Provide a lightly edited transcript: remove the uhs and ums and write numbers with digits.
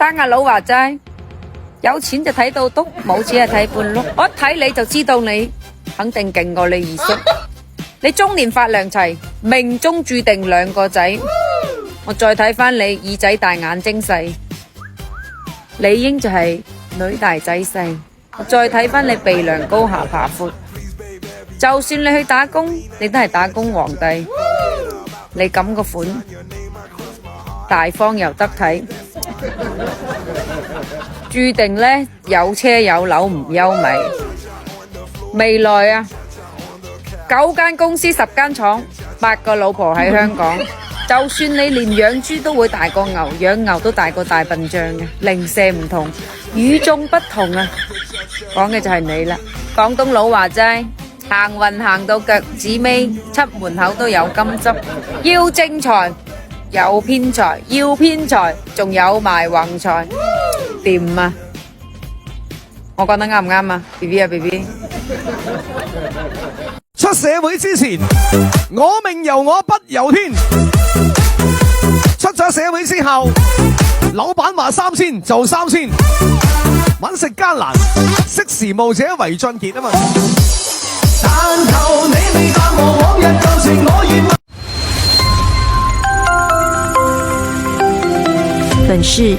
單阿佬話齋，有錢就睇到篤，冇錢就睇半碌。我一睇你就知道你肯定勁過你二叔。你中年發良齊，命中注定兩個仔。我再睇翻你耳仔大眼睛細，理應就係女大仔細。我再睇翻你鼻梁高下巴闊，就算你去打工，你都係打工皇帝。你咁個款，大方又得體，注定呢有車有樓唔憂米。未來啊，9間公司10間廠，8個老婆喺香港。就算你連養豬都會大過牛，養牛都大過大笨象嘅，零舍唔同，與眾不同啊！講嘅就係你啦。廣東佬話齋，行運行到腳趾尾，出門口都有金執。要正財，有偏財；要偏財，仲有埋橫財。掂啊！我講得啱唔啱啊 ？B B 啊 B B。出社會之前，我命由我不由天。出咗社會之後，老闆話3000就3000，揾食艱難，識時務者為俊傑啊嘛。但求你未淡忘往日舊情，我願。本市